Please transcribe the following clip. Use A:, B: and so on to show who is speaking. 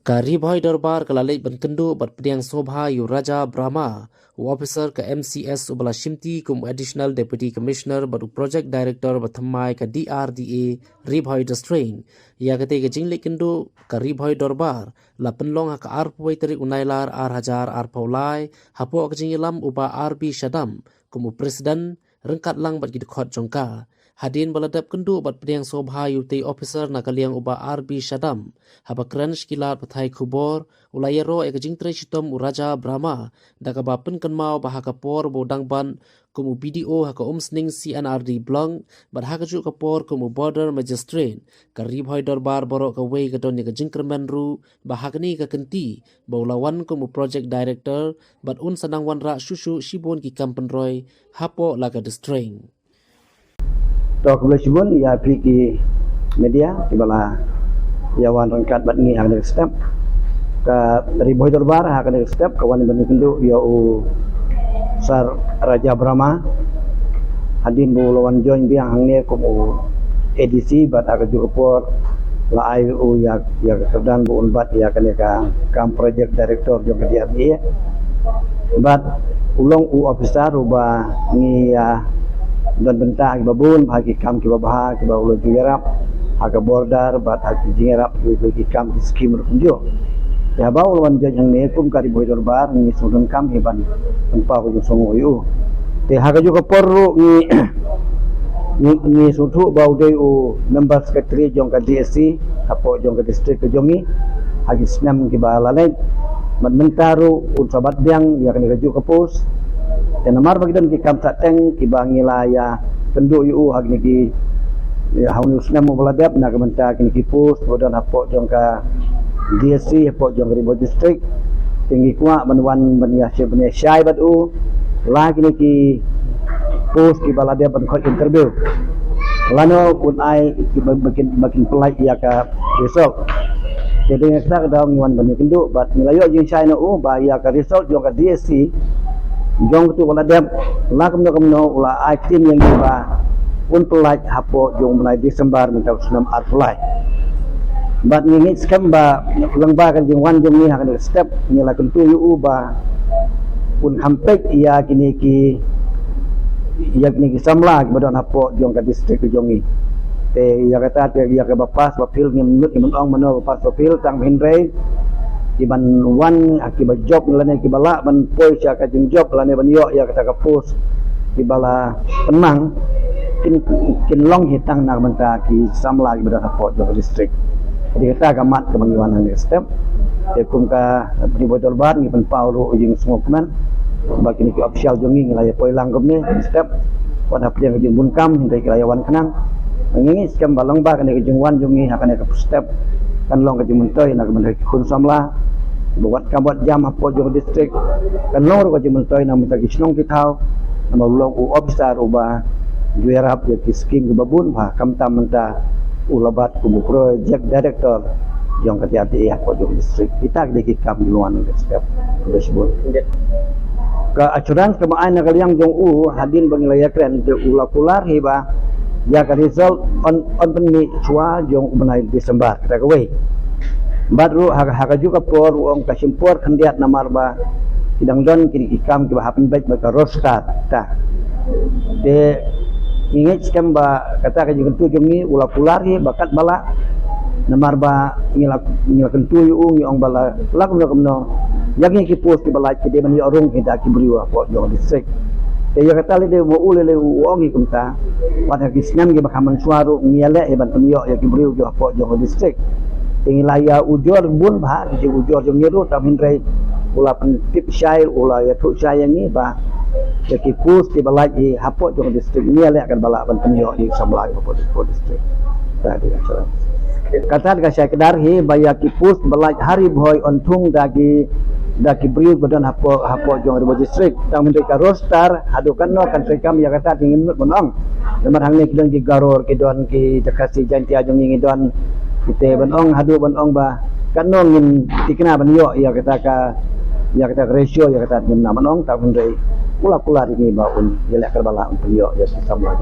A: Kari Bhai Darbar Kalalik Benkendu Berpediang Sobha Yu Raja Brahma, Officer ke MCS Ubala Shimti kum Additional Deputy Commissioner Badu Project Director Bathamai ke DRDA Ribhai District. Ya kete ke jinglik kendu ke Ribhai Darbar la penlong hak arpwai teri unailar ar hajar ar paulai hapo ke jingilam uba RB Shadam kum Presiden rengkat lang bat gidkhot jongka. Hadin baladap kendu bat pediang sobha yuti officer nakaliang uba RB Shadam haba kran shkilat pathai khubor ulayero ekajing tre shitom uraja Brahma dakaba pen kenmau bahaka por bodang ban kumu BDO haka umsning CNRD blong bat haka ju kapor kumu border magistrate karib hoi darbar borok ka wei ka don ekajing kermen ru bahakni ka kenti baulawan kumu project director bat un sanang wan ra shushu shibon ki kampenroy hapo laga distreng.
B: Tok boleh sebut ya pergi media kibala ya wan rangkat bat ni hang step ke dari Boy Darbar hang step kawan bani penduk ya Sar Raja Brahma hadin bu lawan join biang hang ni kum edisi bat aga juga por la IU ya kedan bu unbat ya kan kam project director juga dia bat ulong officer ubah ni ya dan bentak babun bagi kam ki babah ki baulo jugarap aga border bat haki jingarap ki kam ki skim runjo ya baul wan jang ne kum kari Boy Darbar ni sudun kam heban tempa ko songo yu te haga juga porru ni sutu bau dei member secretary jong ka DSC apo jong ka district ke jongi hagi snam ki balalai man mentaru sabat biang ya kan ju ka pos dan namar bagi dan kita teng kibangila ya penduk yu hag niki ya haunu snam beladap nak mentak niki post bodan hapok jongka DSC hapok jong Ribhai district tinggi kuat banwan bania syai batu lagi niki post kibaladap ban khot interview lano kun ai makin pelai ya ka result jadi kita kadang wan bani penduk bat milayo jing syai no ba ya ka result jongka DSC jong tu wala dem la kamno wala item yang diba un pelaj hapo jong mulai Desember minta senam arpulai bat ngingit skam ba lengba kan jong wan jong ni hakan step ni la kentu yu ba un hampek ia kini ki samla kemudian hapo jong ka distrik jong ni te ia kata te ia ka bapas bapil ngemut imun mano bapas bapil tang hindrai iban wan akibat job lane kibala ban poi cha ka jing job lane ban yo ya kata ka pos kibala tenang kin long hitang nak banta ki samla ki bada support jo district jadi kita gamat ke bangiwan hang step ya kum ka di Boy Darbar ni ban paulo jing semua keman bagi ni ki official jongi ngilaya poi langgom ni step pada pilihan jing bunkam hindai kilayawan kenang ngingi skam balong ba kan jing wan jongi akan ka step kan long ka jing mentoi nak ban kun samla buat kambuat jam apa jong district kan long ko jing mentoi nak minta kisnong kitau nama long officer ubah juerap ya ki skim babun ba kamta menta ulabat ku project director jong kati-ati apa jong district kita di kam di luar step disebut ke acuran kemain kaliang jong hadin bangilaya kren de ulakular hiba ya ka result on penni chua jong benai Desember kita kawai badru haga juga por uang kasimpor kendiat namar ba sidang don kini ikam ki happen baik baka rostat ta de ingit skam ba kata ka jeung tu jongi ula pulari bakat bala namar ba ngila kentu yu ong bala lak no yang ki post ki bala ki de man yorong kita ki briwa po jong district te ya kata le de wo ule uong ki kumta pada kisnam ki bakaman suaru ngiyale e ban penyo ya ki briwa jo po jong district tingilaya ujor bun bah di ujor jong ngiru tam hindrai ula pentip syai ula ya tu syai ni bah ya ki pus ki balai hapo jong district ni ale akan balak ban penyo di samlai po district tadi kata ka syai kedar hi baya ki pus balai hari boy ontung dagi beri badan hapo jong Ribhai district tam hindrai ka roster hadukan no kan sekam ya kata tingin bonong lemar hang ni kidon ki garor kidon ki jakasi janti ajong ngi don kita banong hadu banong ba kanong ngin tikna banyo ya kata ratio ya kata ngin banong ta hundai kula ini baun jelek kerbala banyo ya sama